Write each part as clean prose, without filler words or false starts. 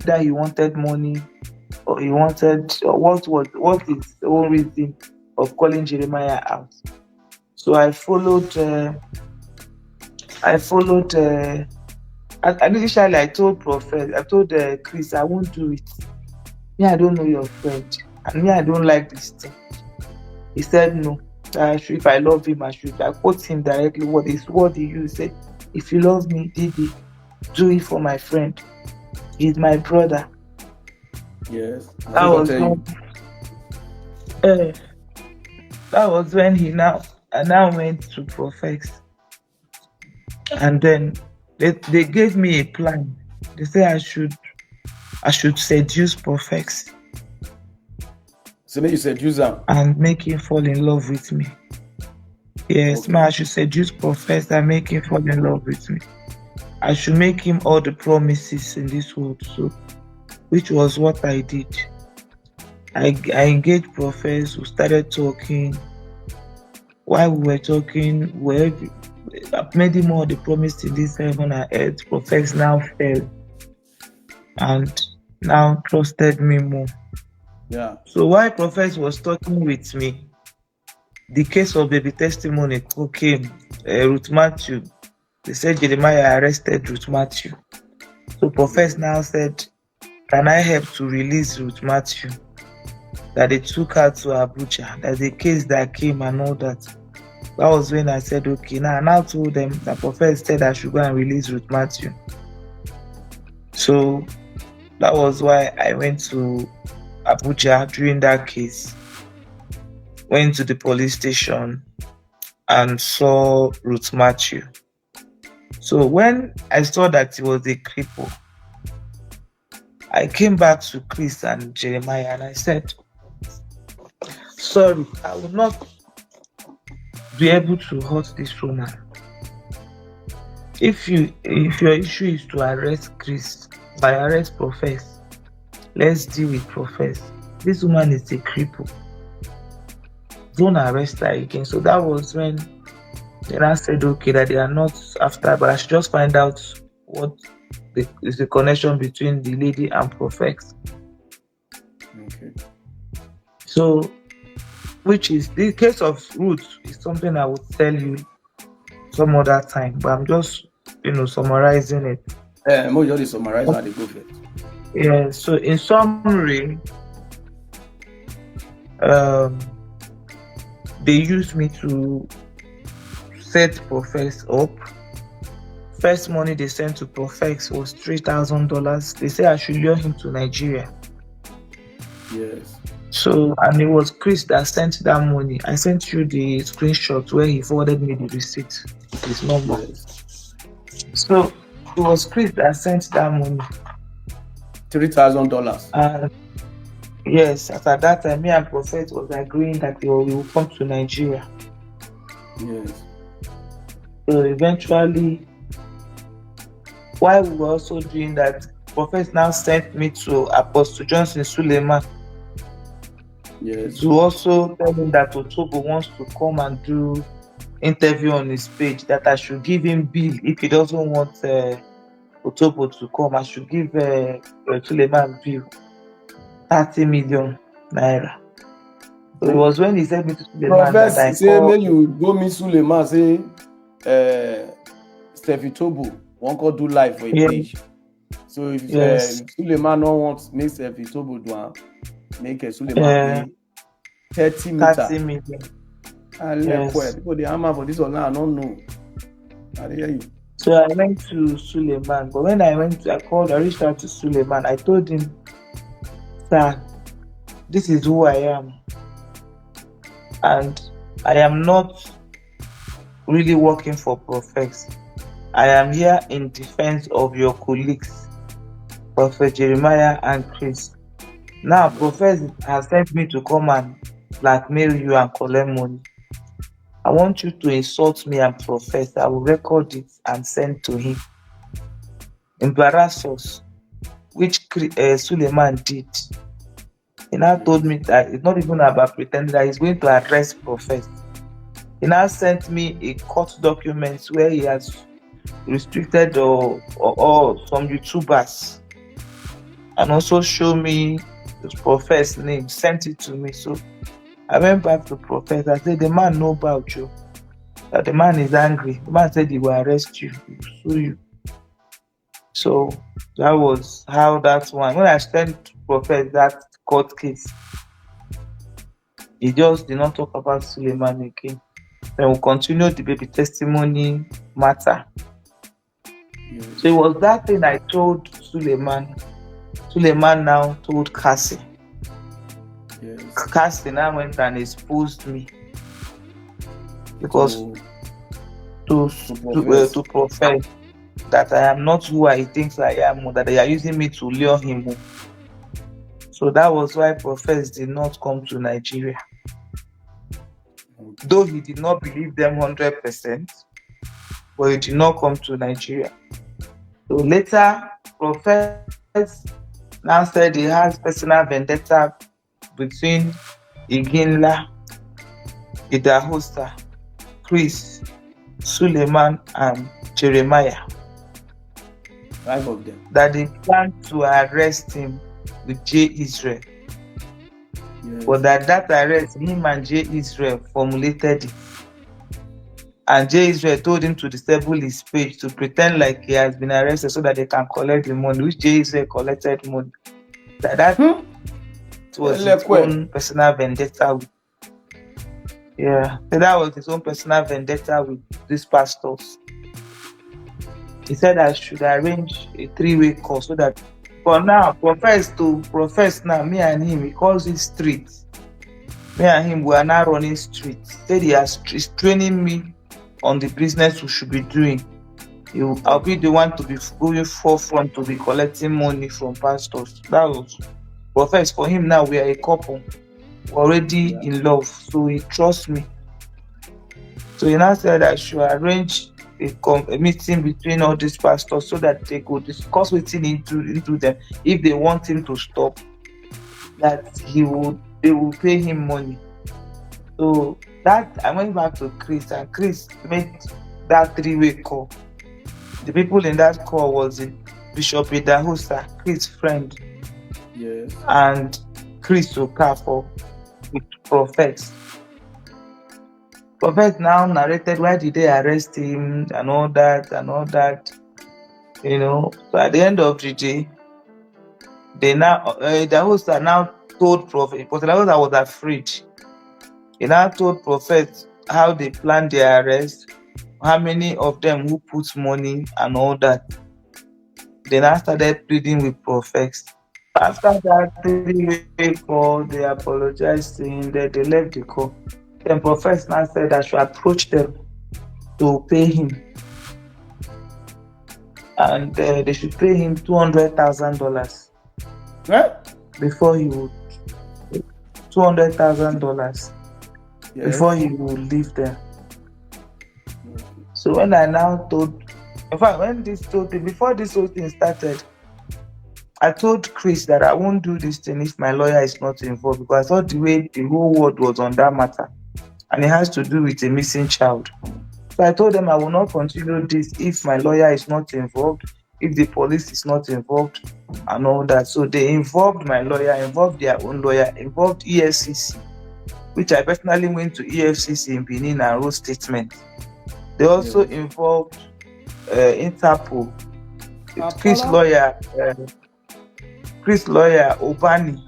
either he wanted money or he wanted, or what is the whole reason of calling Jeremiah out. So I followed. Initially, I told Prophet, I told Chris, I won't do it. Me, I don't know your friend, and me, I don't like this thing. He said no. If I love him, I quote him directly. What he used? He said, "If you love me, Didi, do it for my friend. He's my brother." Yes. That was when, uh, that was when I now went to Prophet, and then they gave me a plan. They say I should seduce Prophet So maybe you seduce him and make him fall in love with me. Yes, Okay. man, I should seduce Prophet and make him fall in love with me. I should make him all the promises in this world. So, which was what I did. I engaged Prophet. We started talking. While we were talking, I've made him all the promise in this heaven and earth. Prophet now fell and now trusted me more. Yeah. So while Prophet was talking with me, the case of baby testimony came. Ruth Matthew, they said Jeremiah arrested Ruth Matthew. So Prophet now said, "Can I help to release Ruth Matthew?" That they took her to Abuja, that the case that came and all that. That was when I said, okay. Now I now told them that Prophet said I should go and release Ruth Matthew. So that was why I went to Abuja during that case. Went to the police station and saw Ruth Matthew. So when I saw that he was a cripple, I came back to Chris and Jeremiah and I said, sorry, I will not be able to hurt this woman. If your issue is to arrest Chris, by arrest Prophet, let's deal with Prophet. This woman is a cripple. Don't arrest her again. So that was when I said, okay, that they are not after, but I should just find out what is the connection between the lady and Prophet. Okay. So, which is the case of Ruth is something I would tell you some other time, but I'm just summarizing it. More just summarize how they go for it. Yeah. So in summary, they used me to set Prophet up. First money they sent to Prophet was $3,000. They say I should lure him to Nigeria. Yes. So, and it was Chris that sent that money. I sent you the screenshot where he forwarded me the receipt, his number. Yes. So it was Chris that sent that money. $3,000. Yes, at that time, me and Prophet was agreeing that we will come to Nigeria. Yes. So eventually, while we were also doing that, Prophet now sent me to Apostle Johnson Suleiman. Yes. To also tell him that Otobo wants to come and do interview on his page, that I should give him bill if he doesn't want Otobo to come. I should give Suleiman bill 30 million naira. So it was when he said me to Suleiman that I say may you go meet Suleiman, say Steffi Tobo won't go do live for a page. So if Suleiman don't want make Steffi Tobo do make a Suleiman pay 30 million. People they hammer for this one now, I don't know. I hear you. So I went to Suleiman, but when I reached out to Suleiman, I told him, sir, this is who I am. And I am not really working for Prophet. I am here in defense of your colleagues, Prophet Jeremiah and Chris. Now, Prophet has sent me to come and blackmail you and collect money. I want you to insult me and Prophet. I will record it and send to him. Embarrass us, which Suleiman did. He now told me that it's not even about pretending that he's going to address Prophet. He now sent me a court document where he has restricted or some YouTubers. and also show me the Prophet's name, sent it to me. So I went back to Prophet. I said, the man know about you. That the man is angry. The man said he will arrest you, he will sue you. So that was how that one. When I sent to Prophet that court case, he just did not talk about Suleiman again. Then we continued the baby testimony matter. Yes. So it was that thing I told Suleiman. Suleiman now told Cassie. Yes. Cassie now went and exposed me because to profess that I am not who I think I am, that they are using me to lure him. So that was why Prophet did not come to Nigeria. Though he did not believe them 100%, but he did not come to Nigeria. So later, Prophet now said he has personal vendetta between Iginla, Idahosa, Chris, Suleiman, and Jeremiah. 5 of them. That they plan to arrest him with J. Israel. Yes. But that arrest, him and J. Israel formulated it. And J. Israel told him to disable his page to pretend like he has been arrested so that they can collect the money, which J. Israel collected money. That was his own personal vendetta. Yeah, so that was his own personal vendetta with these pastors. He said I should arrange a 3-way call so that for now, profess now, me and him, he calls it street. Me and him, we are now running street. Said he's training me on the business we should be doing. I'll be the one to be going forefront to be collecting money from pastors. That was profess. For him now, we are a couple. We're already in love, so he trusts me. So he now said I should arrange a meeting between all these pastors so that they could discuss what's into them. If they want him to stop, that they will pay him money. So that I went back to Chris, and Chris made that 3-way call. The people in that call was Bishop Idahosa, Chris' friend, yes, and Chris Okafor with Prophet. Prophet now narrated why did they arrest him and all that, you know. So at the end of the day, they now the host now told Prophet, because the host was afraid. He now told Prophet how they planned their arrest, how many of them who put money and all that. They now started pleading with Prophet. After that 3-way call, they apologized to him, that they left the call. Then Prophet now said I should approach them to pay him. And they should pay him $200,000. What? Before he would $200,000 before he would leave them. So when I now told, in fact, before this whole thing started, I told Chris that I won't do this thing if my lawyer is not involved, because I thought the way the whole world was on that matter, and it has to do with a missing child. So I told them I will not continue this if my lawyer is not involved, if the police is not involved, and all that. So they involved my lawyer, involved their own lawyer, involved EFCC, which I personally went to EFCC in Benin and wrote statement. They also involved Interpol. Chris' lawyer Obani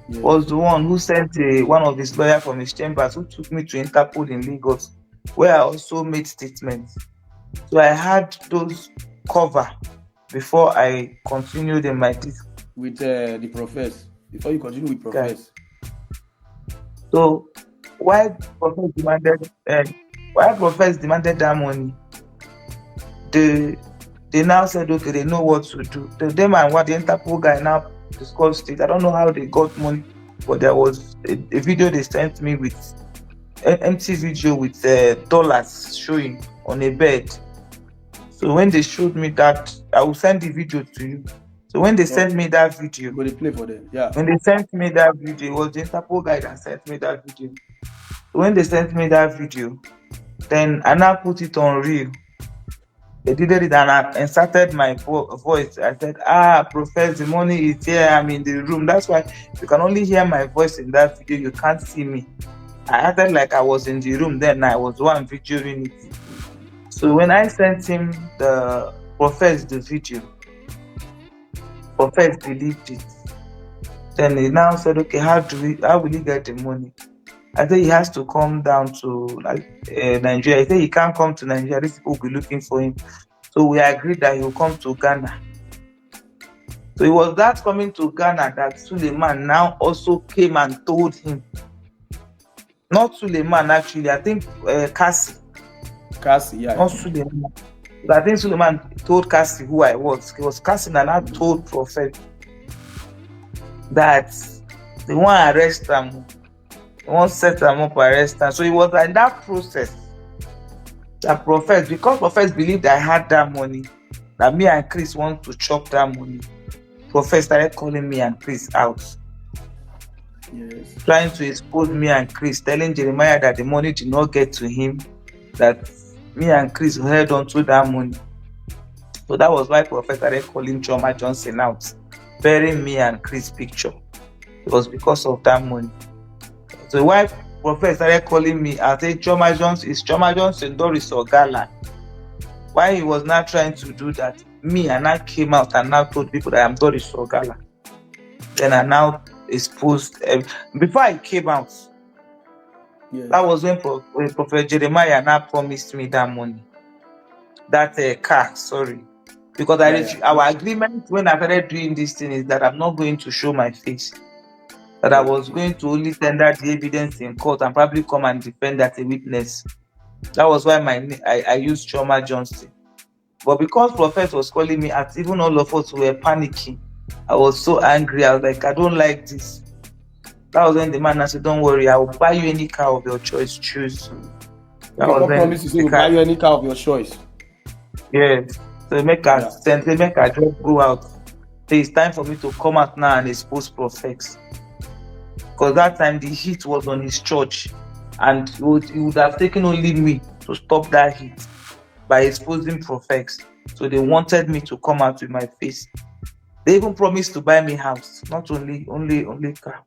was the one who sent one of his lawyers from his chambers who took me to Interpol in Lagos, where I also made statements. So I had those cover before I continued in my disc. With the Prophet, before you continue with Prophet. Okay. So why Prophet demanded that money, they now said, okay, they know what to do. Them and what the Interpol guy now discussed it. I don't know how they got money, but there was a video they sent me with an empty video with dollars showing on a bed. So when they showed me that, I will send the video to you. So when they sent me that video, they play for them. Yeah. When they sent me that video, it was the Interpol guy that sent me that video. So when they sent me that video, then I now put it on reel. They did it and I inserted my voice. I said, Professor, the money is here. I'm in the room. That's why you can only hear my voice in that video. You can't see me. I acted like I was in the room then. I was the one videoing it. So when I sent him the Professor the video, Professor believed it. Then he now said, okay, how will he get the money? I said he has to come down to Nigeria. He said he can't come to Nigeria. These people will be looking for him. So we agreed that he will come to Ghana. So it was that coming to Ghana that Suleiman now also came and told him. Not Suleiman, actually. I think Cassie. Cassie, yeah. Not Suleiman. I think Suleiman told Cassie who I was. It was Cassie that now told Prophet that they want to arrest him. They want to set them up, arrest him. So it was in that process that Prophet, because Prophet believed I had that money, that me and Chris want to chop that money, Prophet started calling me and Chris out. Yes. Trying to expose me and Chris, telling Jeremiah that the money did not get to him, that me and Chris held on to that money. So that was why Prophet started calling Choma Johnson out, burying me and Chris' picture. It was because of that money. So why Prophet started calling me, I said, Choma Johnson, is Choma Johnson Doris or Gala? Why he was not trying to do that? Me, and I came out and now told people that I'm Doris or Gala. Then I now exposed. Before I came out, that was when Prophet Jeremiah now promised me that money. That car, sorry. Because our agreement when I started doing this thing is that I'm not going to show my face. That I was going to only tender the evidence in court and probably come and defend as a witness. That was why I used Choma Johnson. But because Prophet was calling me out, even all of us were panicking. I was so angry. I was like, I don't like this. That was when the man said, don't worry, I will buy you any car of your choice. Choose. That was promise to say, buy you any car of your choice. Yes. So make a just go out. So it's time for me to come out now and expose Prophet. Because that time the heat was on his church, and it would have taken only me to stop that heat by exposing Prophet. So they wanted me to come out with my face. They even promised to buy me house, not only car.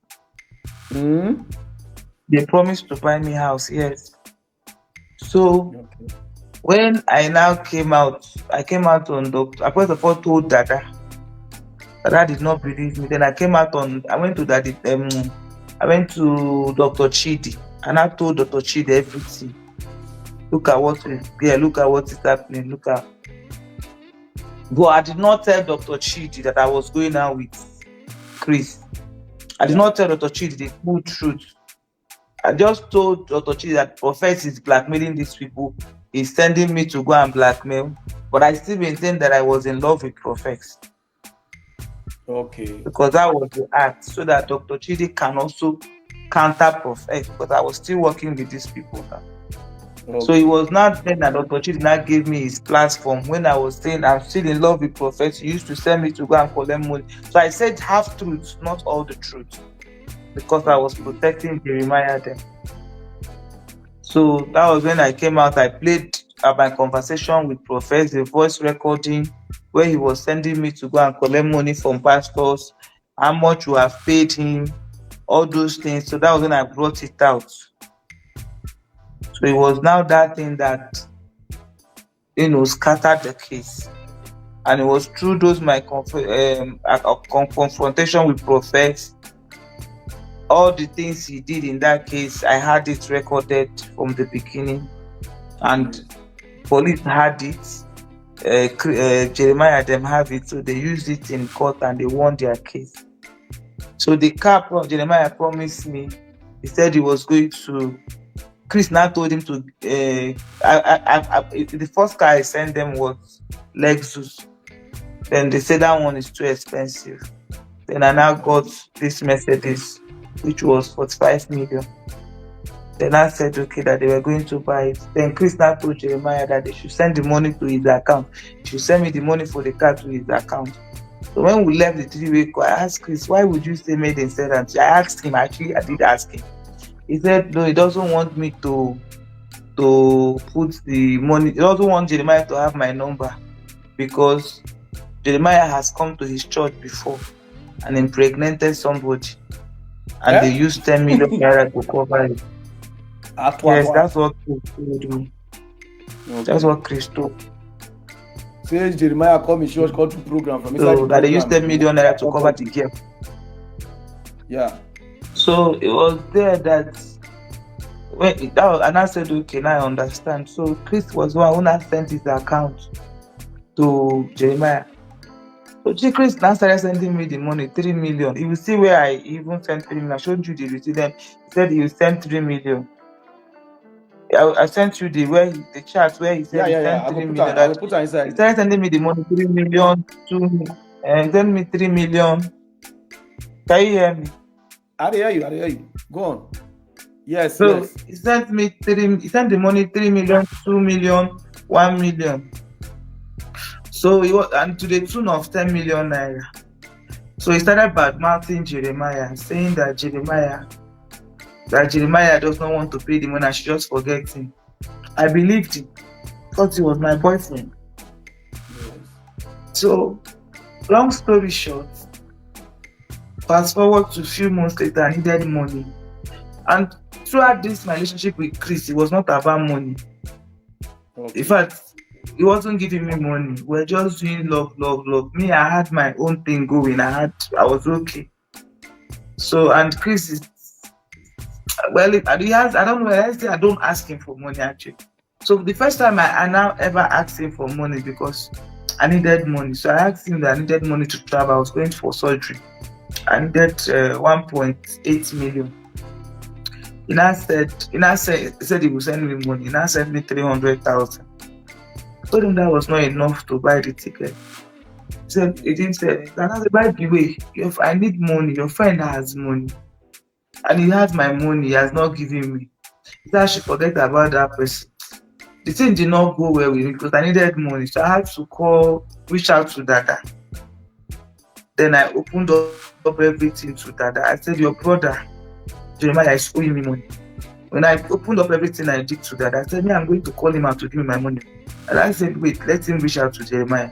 They promised to buy me house, yes. So when I now came out, I came out on Doctor. I first of all told Dada. Dada did not believe me. Then I came out on. I went to Daddy. I went to Dr. Chidi, and I told Dr. Chidi everything. Look at what is there. Look at what is happening. Look at. But I did not tell Dr. Chidi that I was going out with Chris. I did not tell Dr. Chidi the full truth. I just told Dr. Chidi that Prophet is blackmailing these people. He's sending me to go and blackmail. But I still maintain that I was in love with Prophet. Okay. Because that was the act, so that Dr. Chidi can also counter Prophet, because I was still working with these people now. Okay. So it was not then that Dr. Chidi now gave me his platform when I was saying I'm still in love with Prophet. He used to send me to go and collect money. So I said half truth, not all the truth, because I was protecting Jeremiah then. So that was when I came out. I played my conversation with Prophet, the voice recording, where he was sending me to go and collect money from pastors, how much you have paid him, all those things. So that was when I brought it out. So it was now that thing that, scattered the case. And it was through those my confrontation with Prophet, all the things he did in that case, I had it recorded from the beginning. And police had it. Jeremiah them have it, so they used it in court and they won their case. So the car Jeremiah promised me, he said he was going to. Chris now told him to. The first car I sent them was Lexus. Then they said that one is too expensive. Then I now got this Mercedes, which was 45 million. Then I said, okay, that they were going to buy it. Then Chris now told Jeremiah that they should send the money to his account. He should send me the money for the car to his account. So when we left the three-way call, I asked Chris, why would you say made in Sedan? I asked him, actually, I did ask him. He said, no, he doesn't want me to to put the money. He doesn't want Jeremiah to have my number because Jeremiah has come to his church before and impregnated somebody, and they used 10 million naira to cover it. Yes, that's what Chris told me. Okay. That's what Chris told. Says Jeremiah come in church, come to program from inside so that they used 10 million naira to cover the gap. Yeah. So it was there that when that was, and I said, okay, now I understand. So Chris was one who now sent his account to Jeremiah. So Chris now started sending me the money, 3 million. You will see where I even sent 3 million. I showed you the receipt. Then he said he will send 3 million. I sent you the chart where he said he sent 3 million. I will put inside. He started sending me the money, 3 million, 2 million, and send me 3 million. Can you hear me? I hear you. Go on. Yes, so yes. He sent the money 3 million, 2 million, 1 million. So he was, and to the tune of 10 million naira. So he started badmouthing Jeremiah, saying that Jeremiah does not want to pay the money, I should just forget him. I believed him because he was my boyfriend. Yes. So, long story short, fast forward to a few months later, I needed money. And throughout this my relationship with Chris, it was not about money. Okay. In fact, he wasn't giving me money. We're just doing love. Me, I had my own thing going. I was okay. So, and Chris is, well, he has, I don't know, I don't ask him for money actually. So the first time I now ever asked him for money because I needed money. So I asked him that I needed money to travel. I was going for surgery. I needed 1.8 million. He said he would send me money. He now sent me 300,000. I told him that was not enough to buy the ticket. He didn't say, by the way, if I need money, your friend has money. And he has my money, he has not given me. He said I should forget about that person. The thing did not go well with me because I needed money. So I had to reach out to Dada. Then I opened up everything to Dada. I said, your brother, Jeremiah, is owing me money. When I opened up everything I did to Dada, I said, I'm going to call him out to give me my money. And I said, wait, let him reach out to Jeremiah.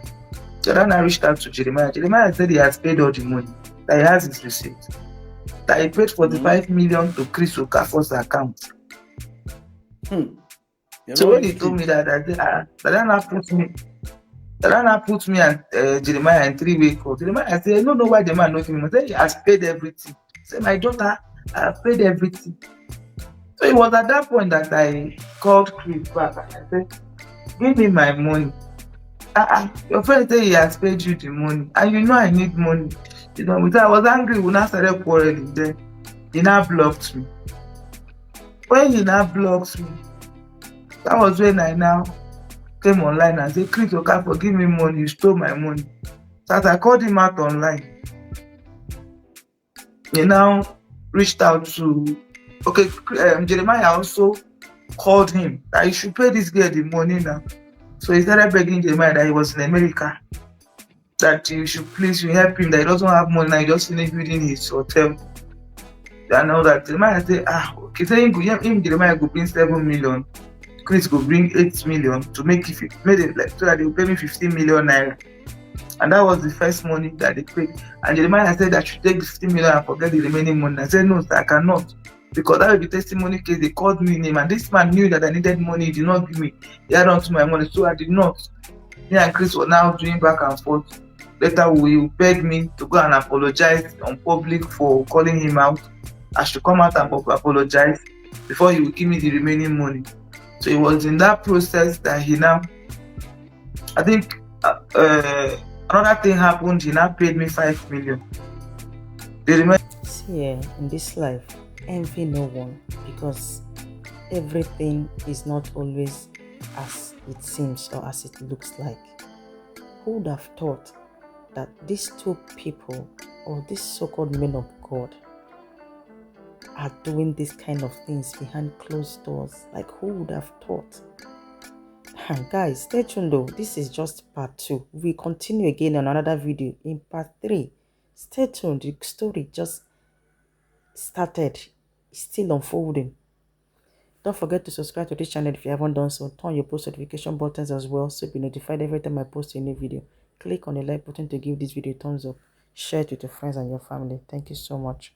So then I reached out to Jeremiah. Jeremiah said he has paid all the money, that he has his receipt, that he paid 45 million to Chris Okafor's account. So when he told me that, I said, Dada put me and Jeremiah in three-way call. Jeremiah said, I don't know why the man knows him. I said, he has paid everything. He said, my daughter, I have paid everything. So it was at that point that I called Chris back and I said, give me my money. Your friend said he has paid you the money, and you know I need money. I was angry. We now started quarreling. Then he now blocked me. When he now blocked me, that was when I now came online and said, Chris Okafor, give me money. You stole my money. So as I called him out online, he now reached out to Jeremiah also called him that he should pay this girl the money now. So he started begging Jeremiah that he was in America, that you should help him, that he doesn't have money now, he just finished building his hotel. And all that. Jeremiah said, okay, saying Jeremiah go bring 7 million, Chris go bring 8 million to make it so that they will pay me 15 million naira. And that was the first money that they paid. And Jeremiah said I should take the 15 million and forget the remaining money. I said, no, sir, I cannot. Because that will be testimony case. They called me name, and this man knew that I needed money. He did not give me. He had on to my money, so I did not. Me and Chris were now doing back and forth. Later, he begged me to go and apologize on public for calling him out. I should come out and apologize before he would give me the remaining money. So it was in that process that he now, I think, another thing happened. He now paid me 5 million. See, in this life, envy no one, because everything is not always as it seems or as it looks like. Who would have thought that these two people, or these so-called men of God, are doing these kind of things behind closed doors? Like, who would have thought? Guys, stay tuned though. This is just part 2. We continue again on another video in part 3. Stay tuned. The story just started. It's still unfolding. Don't forget to subscribe to this channel if you haven't done so. Turn your post notification buttons as well so you'll be notified every time I post a new video. Click on the like button to give this video a thumbs up. Share it with your friends and your family. Thank you so much.